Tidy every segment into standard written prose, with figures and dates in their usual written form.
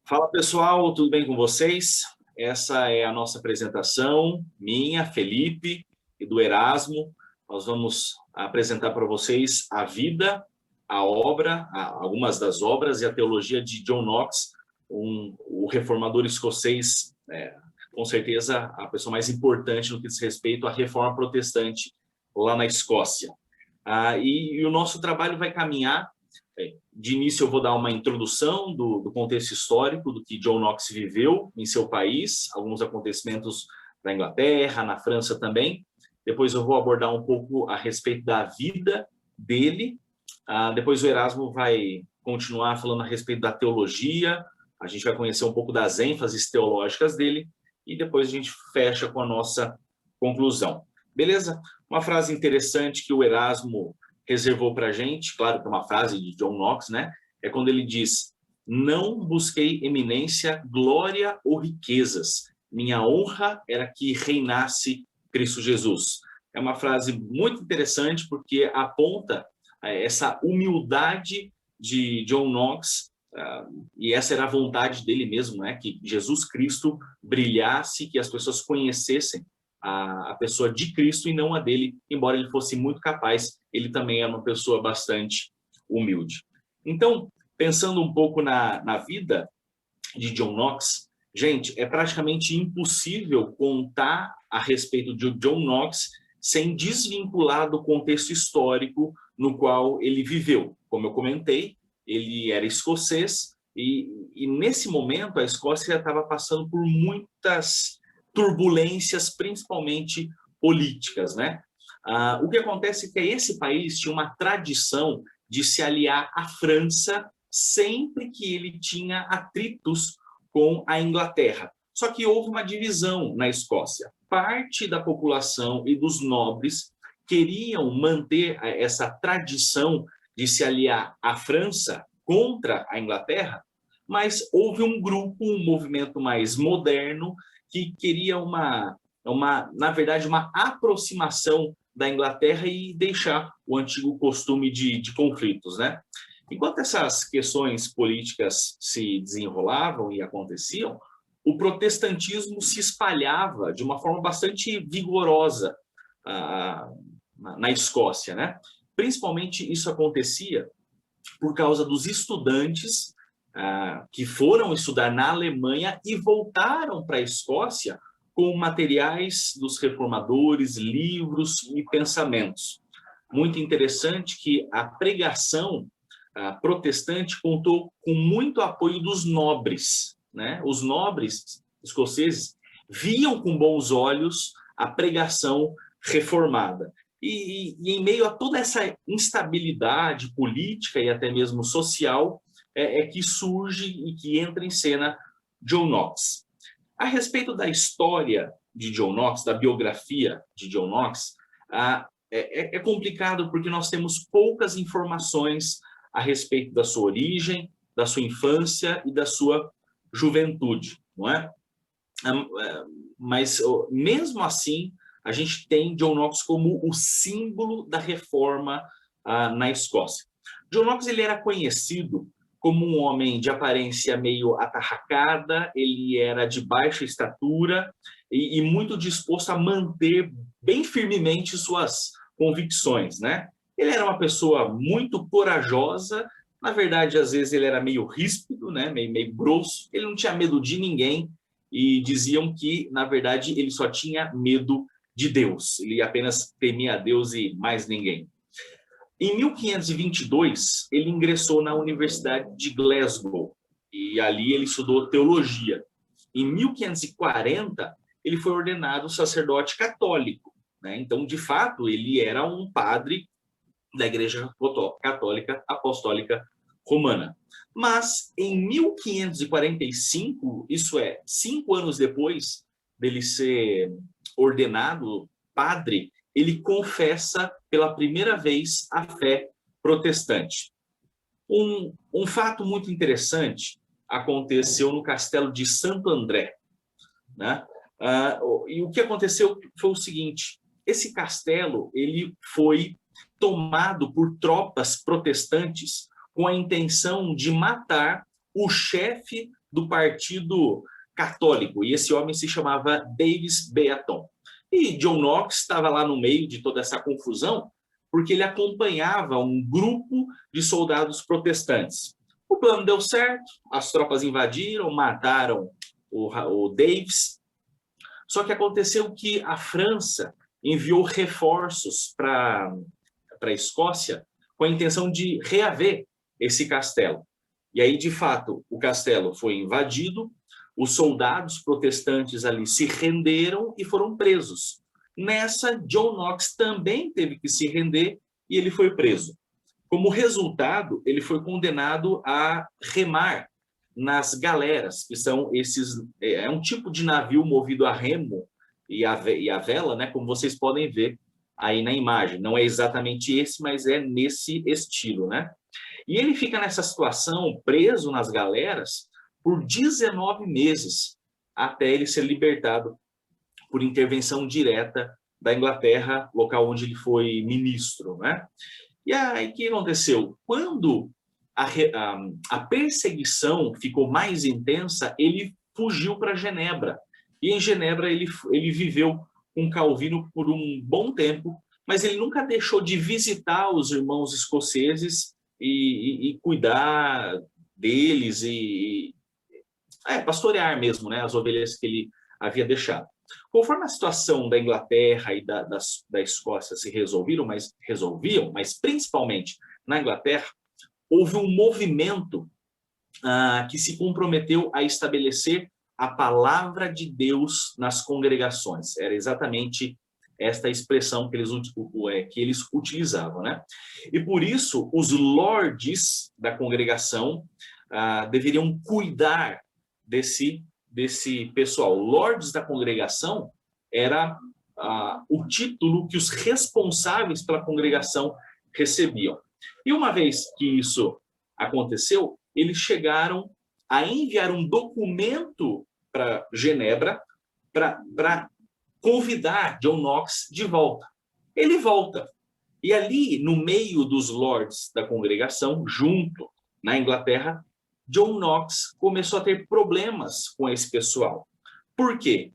Fala pessoal, tudo bem com vocês? Essa é a nossa apresentação, minha, Felipe e do Erasmo. Nós vamos apresentar para vocês a vida, a obra, algumas das obras e a teologia de John Knox, o reformador escocês, com certeza a pessoa mais importante no que diz respeito à reforma protestante lá na Escócia. E o nosso trabalho vai caminhar. De início, eu vou dar uma introdução do contexto histórico do que John Knox viveu em seu país, alguns acontecimentos na Inglaterra, na França também. Depois eu vou abordar um pouco a respeito da vida dele. Depois o Erasmo vai continuar falando a respeito da teologia. A gente vai conhecer um pouco das ênfases teológicas dele. E depois a gente fecha com a nossa conclusão. Beleza? Uma frase interessante que o Erasmo reservou para a gente, claro que é uma frase de John Knox, né? É quando ele diz: não busquei eminência, glória ou riquezas. Minha honra era que reinasse Cristo Jesus. É uma frase muito interessante porque aponta essa humildade de John Knox, e essa era a vontade dele mesmo, né? Que Jesus Cristo brilhasse, que as pessoas conhecessem a pessoa de Cristo e não a dele, embora ele fosse muito capaz, ele também é uma pessoa bastante humilde. Então, pensando um pouco na vida de John Knox, gente, é praticamente impossível contar a respeito de John Knox sem desvincular do contexto histórico no qual ele viveu. Como eu comentei, ele era escocês e nesse momento a Escócia estava passando por muitas turbulências, principalmente políticas, né? O que acontece é que esse país tinha uma tradição de se aliar à França sempre que ele tinha atritos com a Inglaterra. Só que houve uma divisão na Escócia. Parte da população e dos nobres queriam manter essa tradição de se aliar à França contra a Inglaterra, mas houve um grupo, um movimento mais moderno, que queria na verdade, uma aproximação da Inglaterra e deixar o antigo costume de conflitos, né? Enquanto essas questões políticas se desenrolavam e aconteciam, o protestantismo se espalhava de uma forma bastante vigorosa na Escócia, né? Principalmente isso acontecia por causa dos estudantes que foram estudar na Alemanha e voltaram para a Escócia com materiais dos reformadores, livros e pensamentos. Muito interessante que a pregação protestante contou com muito apoio dos nobres, né? Os nobres escoceses viam com bons olhos a pregação reformada. E em meio a toda essa instabilidade política e até mesmo social, que surge e que entra em cena John Knox. A respeito da história de John Knox, da biografia de John Knox, é complicado porque nós temos poucas informações a respeito da sua origem, da sua infância e da sua juventude, não é? Mas, mesmo assim, a gente tem John Knox como o símbolo da reforma na Escócia. John Knox ele era conhecido como um homem de aparência meio atarracada, ele era de baixa estatura e muito disposto a manter bem firmemente suas convicções, né? Ele era uma pessoa muito corajosa, na verdade, às vezes ele era meio ríspido, né? meio grosso, ele não tinha medo de ninguém e diziam que, na verdade, ele só tinha medo de Deus, ele apenas temia a Deus e mais ninguém. Em 1522, ele ingressou na Universidade de Glasgow e ali ele estudou teologia. Em 1540, ele foi ordenado sacerdote católico, né? Então, de fato, ele era um padre da Igreja Católica Apostólica Romana. Mas, em 1545, isso é, 5 anos depois dele ser ordenado padre, ele confessa pela primeira vez a fé protestante. Um fato muito interessante aconteceu no castelo de Santo André, né? E o que aconteceu foi o seguinte: esse castelo ele foi tomado por tropas protestantes com a intenção de matar o chefe do Partido Católico, e esse homem se chamava Davis Beaton. E John Knox estava lá no meio de toda essa confusão, porque ele acompanhava um grupo de soldados protestantes. O plano deu certo, as tropas invadiram, mataram o Davis, só que aconteceu que a França enviou reforços para a Escócia com a intenção de reaver esse castelo. E aí, de fato, o castelo foi invadido, os soldados protestantes ali se renderam e foram presos. Nessa, John Knox também teve que se render e ele foi preso. Como resultado, ele foi condenado a remar nas galeras, que são é um tipo de navio movido a remo e a vela, né, como vocês podem ver aí na imagem. Não é exatamente esse, mas é nesse estilo, né? E ele fica nessa situação, preso nas galeras, por 19 meses, até ele ser libertado por intervenção direta da Inglaterra, local onde ele foi ministro, né? E aí, o que aconteceu? Quando a perseguição ficou mais intensa, ele fugiu para Genebra. E em Genebra ele viveu com Calvino por um bom tempo, mas ele nunca deixou de visitar os irmãos escoceses e cuidar deles e pastorear mesmo, né, as ovelhas que ele havia deixado. Conforme a situação da Inglaterra e da Escócia se resolviam, mas principalmente na Inglaterra, houve um movimento que se comprometeu a estabelecer a palavra de Deus nas congregações. Era exatamente esta expressão que eles utilizavam, né? E por isso, os lords da congregação deveriam cuidar desse pessoal. Lords da congregação era o título que os responsáveis pela congregação recebiam. E uma vez que isso aconteceu, eles chegaram a enviar um documento para Genebra para convidar John Knox de volta. Ele volta. E ali, no meio dos lords da congregação, junto na Inglaterra, John Knox começou a ter problemas com esse pessoal. Por quê?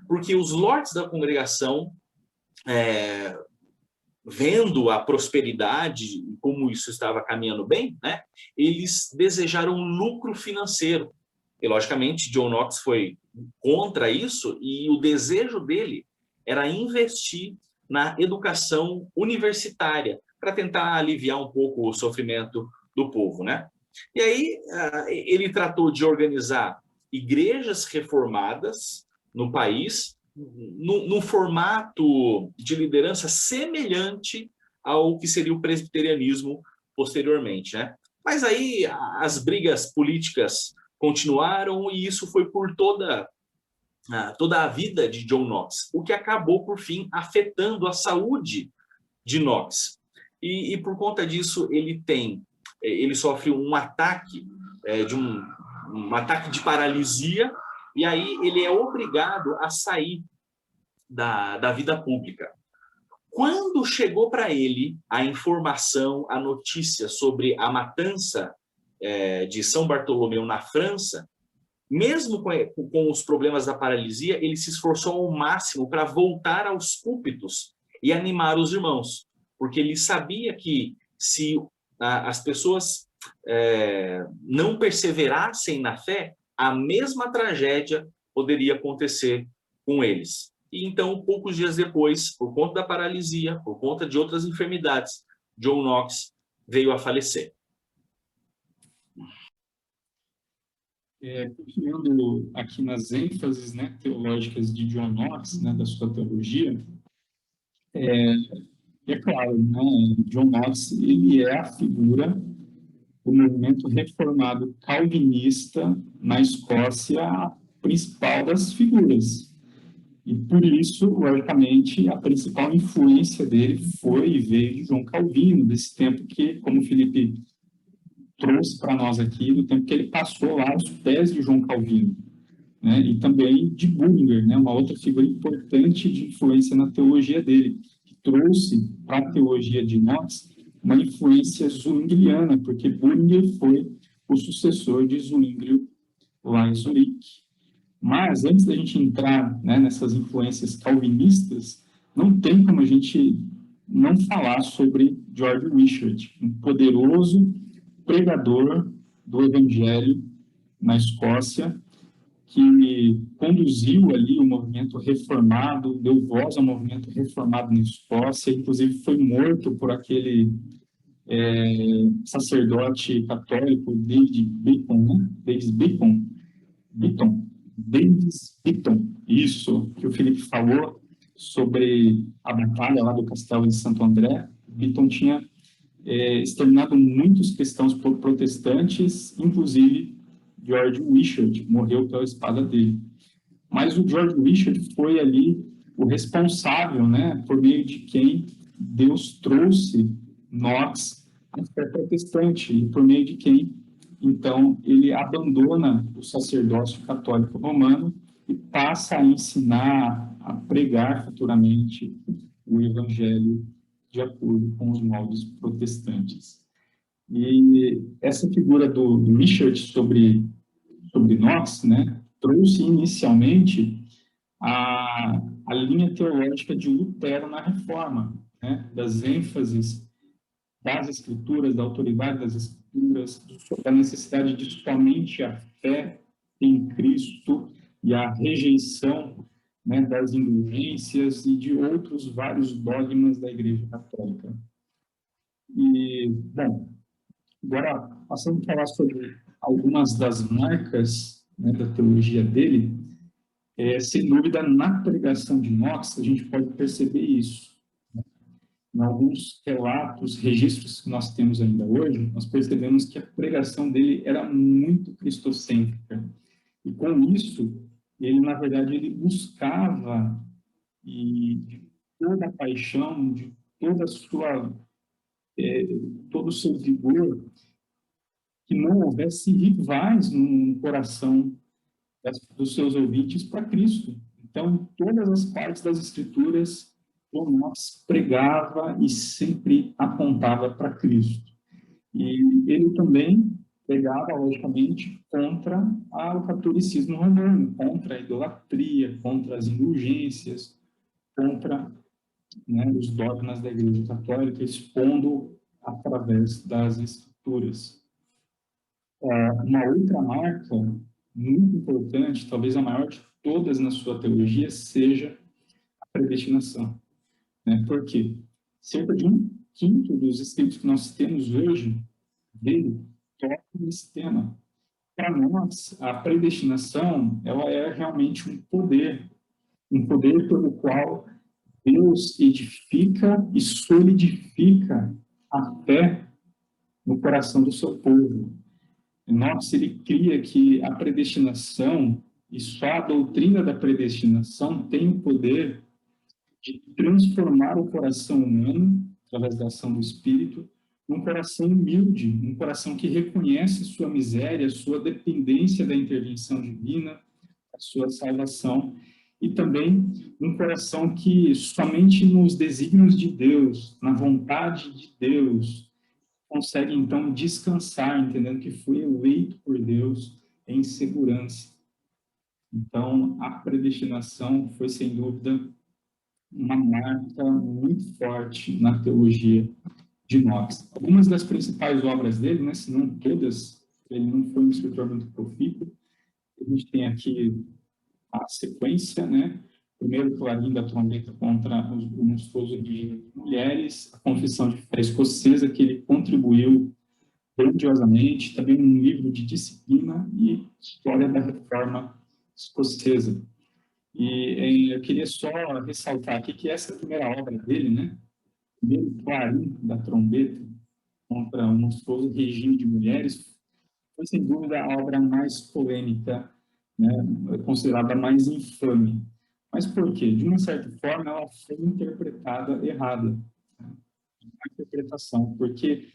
Porque os lords da congregação, vendo a prosperidade, como isso estava caminhando bem, né, eles desejaram lucro financeiro. E, logicamente, John Knox foi contra isso e o desejo dele era investir na educação universitária para tentar aliviar um pouco o sofrimento do povo, né? E aí ele tratou de organizar igrejas reformadas no país, num formato de liderança semelhante ao que seria o presbiterianismo posteriormente, né? Mas aí as brigas políticas continuaram e isso foi por toda a vida de John Knox, o que acabou, por fim, afetando a saúde de Knox. E por conta disso, ele sofre um ataque, um ataque de paralisia, e aí ele é obrigado a sair da vida pública. Quando chegou para ele a informação, a notícia sobre a matança de São Bartolomeu na França, mesmo com os problemas da paralisia, ele se esforçou ao máximo para voltar aos púlpitos e animar os irmãos, porque ele sabia que se as pessoas não perseverassem na fé, a mesma tragédia poderia acontecer com eles. E então, poucos dias depois, por conta da paralisia, por conta de outras enfermidades, John Knox veio a falecer. Continuando aqui nas ênfases, né, teológicas de John Knox, né, da sua teologia, é claro, né, John Knox ele é a figura do movimento reformado calvinista na Escócia, a principal das figuras. E por isso, logicamente, a principal influência dele foi e veio de João Calvino, desse tempo que, como o Felipe trouxe para nós aqui, do tempo que ele passou lá aos pés de João Calvino, né? E também de Bullinger, né? Uma outra figura importante de influência na teologia dele, que trouxe para a teologia de Knox uma influência zwingliana, porque Bullinger foi o sucessor de Zwinglio lá em Zurique. Mas, antes da gente entrar, né, nessas influências calvinistas, não tem como a gente não falar sobre George Wishart, um poderoso pregador do Evangelho na Escócia, que conduziu ali o movimento reformado, deu voz ao movimento reformado na Escócia, inclusive foi morto por aquele sacerdote católico David Beaton, né? Davis Beaton, isso que o Felipe falou sobre a batalha lá do Castelo de Santo André. Beaton tinha exterminado muitos cristãos protestantes, inclusive George Wishart morreu pela espada dele. Mas o George Wishart foi ali o responsável, né, por meio de quem Deus trouxe Knox à fé protestante, e por meio de quem, então, ele abandona o sacerdócio católico romano e passa a ensinar, a pregar futuramente o evangelho de acordo com os moldes protestantes. E essa figura do Wishart sobre Knox, né, trouxe inicialmente a linha teológica de Lutero na Reforma, né, das ênfases das Escrituras, da autoridade das Escrituras, da necessidade de somente a fé em Cristo e a rejeição, né, das indulgências e de outros vários dogmas da Igreja Católica. E, bom, agora passando a falar sobre algumas das marcas, né, da teologia dele, sem dúvida, na pregação de Knox, a gente pode perceber isso. Em alguns relatos, registros que nós temos ainda hoje, nós percebemos que a pregação dele era muito cristocêntrica. E com isso, ele, na verdade, ele buscava, e de toda a paixão, de toda a sua, todo o seu vigor, que não houvesse rivais no coração dos seus ouvintes para Cristo. Então, todas as partes das Escrituras, Knox pregava e sempre apontava para Cristo. E ele também pregava, logicamente, contra o catolicismo romano, contra a idolatria, contra as indulgências, contra, né, os dogmas da Igreja Católica, expondo através das Escrituras. Uma outra marca muito importante, talvez a maior de todas na sua teologia, seja a predestinação. Né? Por quê? Cerca de 1/5 dos escritos que nós temos hoje dele tocam nesse tema. Para nós, a predestinação ela é realmente um poder pelo qual Deus edifica e solidifica a fé no coração do seu povo. Knox, ele cria que a predestinação, e só a doutrina da predestinação, tem o poder de transformar o coração humano, através da ação do Espírito, num coração humilde, um coração que reconhece sua miséria, sua dependência da intervenção divina, a sua salvação, e também um coração que somente nos desígnios de Deus, na vontade de Deus, consegue, então, descansar, entendendo que foi eleito por Deus em segurança. Então, a predestinação foi, sem dúvida, uma marca muito forte na teologia de Knox. Algumas das principais obras dele, né, se não todas, ele não foi um escritor muito profícuo. A gente tem aqui a sequência, né? Primeiro, Clarim da Trombeta contra o monstruoso regime de mulheres, a Confissão de Fé Escocesa, que ele contribuiu grandiosamente, também um livro de disciplina e História da Reforma Escocesa. E eu queria só ressaltar aqui que essa primeira obra dele, né, primeiro Clarim da Trombeta contra o monstruoso regime de mulheres, foi sem dúvida a obra mais polêmica, né, considerada mais infame. Mas por quê? De uma certa forma, ela foi interpretada errada. Né? A interpretação, porque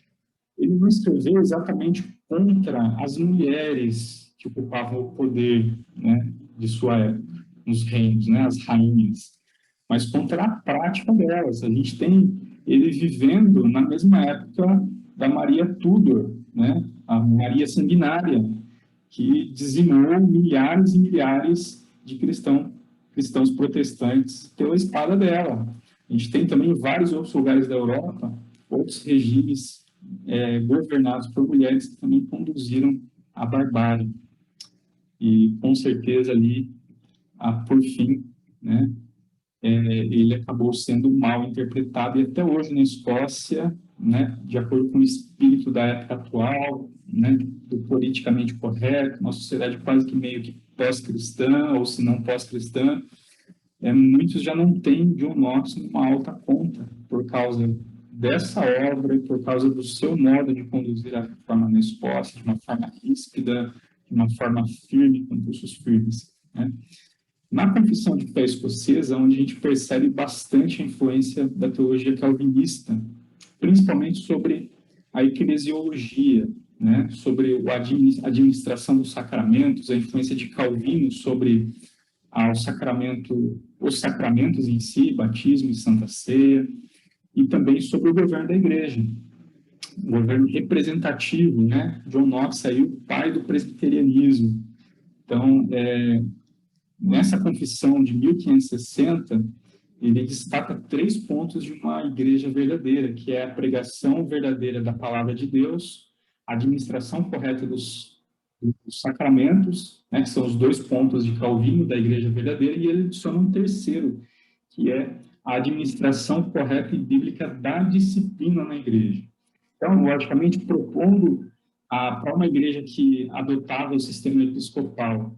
ele não escreveu exatamente contra as mulheres que ocupavam o poder, né, de sua época, nos reinos, né, as rainhas, mas contra a prática delas. A gente tem ele vivendo na mesma época da Maria Tudor, né, a Maria Sanguinária, que dizimou milhares e milhares de cristãos protestantes pela espada dela. A gente tem também em vários outros lugares da Europa, outros regimes governados por mulheres que também conduziram a barbárie. E, com certeza, ali, por fim, né, ele acabou sendo mal interpretado, e até hoje na Escócia, né, de acordo com o espírito da época atual, né, do politicamente correto, uma sociedade quase que meio que pós-cristã, ou se não pós-cristã, muitos já não têm John Knox numa alta conta, por causa dessa obra, por causa do seu modo de conduzir a reforma na Escócia, de uma forma ríspida, de uma forma firme, com pulsos firmes, né? Na Confissão de Fé Escocesa, onde a gente percebe bastante a influência da teologia calvinista, principalmente sobre a eclesiologia, né? Sobre a administração dos sacramentos, a influência de Calvino sobre os sacramentos em si, batismo e santa ceia, e também sobre o governo da igreja, o governo representativo, né? John Knox aí, o pai do presbiterianismo. Então, nessa confissão de 1560, ele destaca 3 pontos de uma igreja verdadeira, que é a pregação verdadeira da palavra de Deus, a administração correta dos sacramentos, né, que são os 2 pontos de Calvino da igreja verdadeira, e ele adiciona um terceiro, que é a administração correta e bíblica da disciplina na igreja. Então, logicamente, propondo para uma igreja que adotava o sistema episcopal,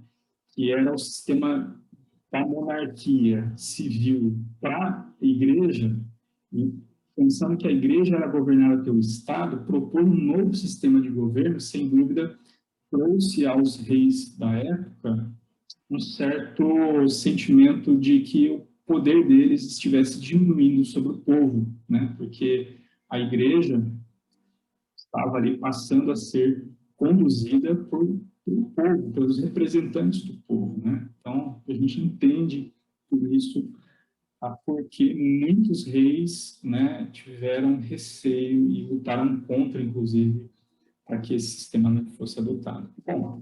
que era o sistema da monarquia civil para a igreja, e pensando que a igreja era governada pelo Estado, propor um novo sistema de governo, sem dúvida, trouxe aos reis da época um certo sentimento de que o poder deles estivesse diminuindo sobre o povo, né? Porque a igreja estava ali passando a ser conduzida pelo povo, pelos representantes do povo, né? Então, a gente entende por isso porque muitos reis, né, tiveram receio e lutaram contra, inclusive, para que esse sistema não fosse adotado. Bom,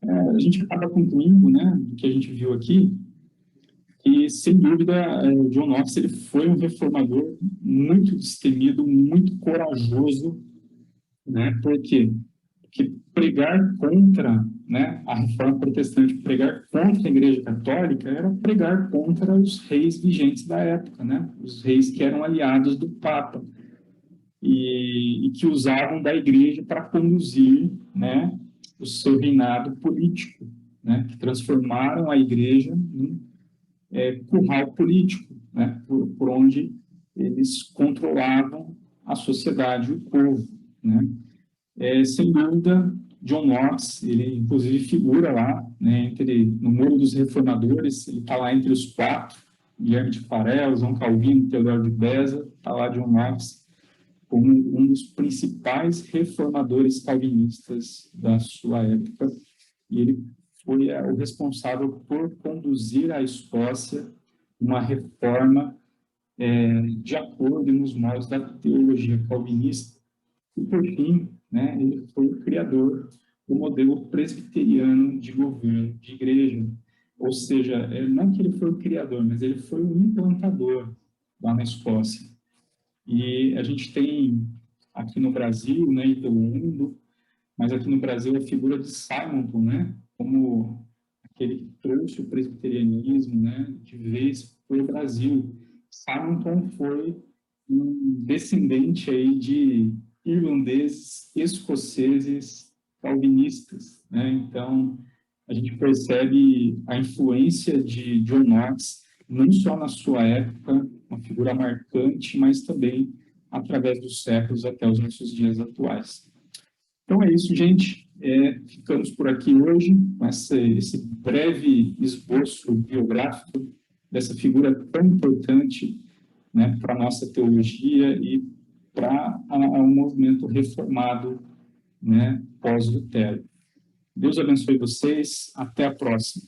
a gente acaba concluindo, né, do que a gente viu aqui, e, sem dúvida, o John Knox ele foi um reformador muito destemido, muito corajoso, né? Por quê? Porque pregar contra, né, a reforma protestante, pregar contra a Igreja Católica, era pregar contra os reis vigentes da época, né? Os reis que eram aliados do Papa e que usavam da Igreja para conduzir, né, o seu reinado político, né? Que transformaram a Igreja num curral político, né? Por onde eles controlavam a sociedade e o povo, né? Sem dúvida, John Knox, ele inclusive figura lá, né, no Muro dos Reformadores, ele está lá entre os 4, Guilherme de Farel, João Calvino, Teodoro de Beza, está lá John Knox como um dos principais reformadores calvinistas da sua época, e ele foi o responsável por conduzir a Escócia uma reforma de acordo nos moldes da teologia calvinista. E, por fim, né, ele foi o criador do modelo presbiteriano de governo de igreja. Ou seja, não que ele foi o criador, mas ele foi o implantador lá na Escócia. E a gente tem aqui no Brasil, né, e pelo mundo, mas aqui no Brasil a figura de Simonton, né, como aquele que trouxe o presbiterianismo, né, de vez para o Brasil. Simonton foi um descendente aí de irlandeses, escoceses, calvinistas, né? Então, a gente percebe a influência de John Knox, não só na sua época, uma figura marcante, mas também através dos séculos até os nossos dias atuais. Então é isso, gente. Ficamos por aqui hoje com esse breve esboço biográfico dessa figura tão importante, né, para a nossa teologia e para o movimento reformado, né, pós-Lutero. Deus abençoe vocês. Até a próxima.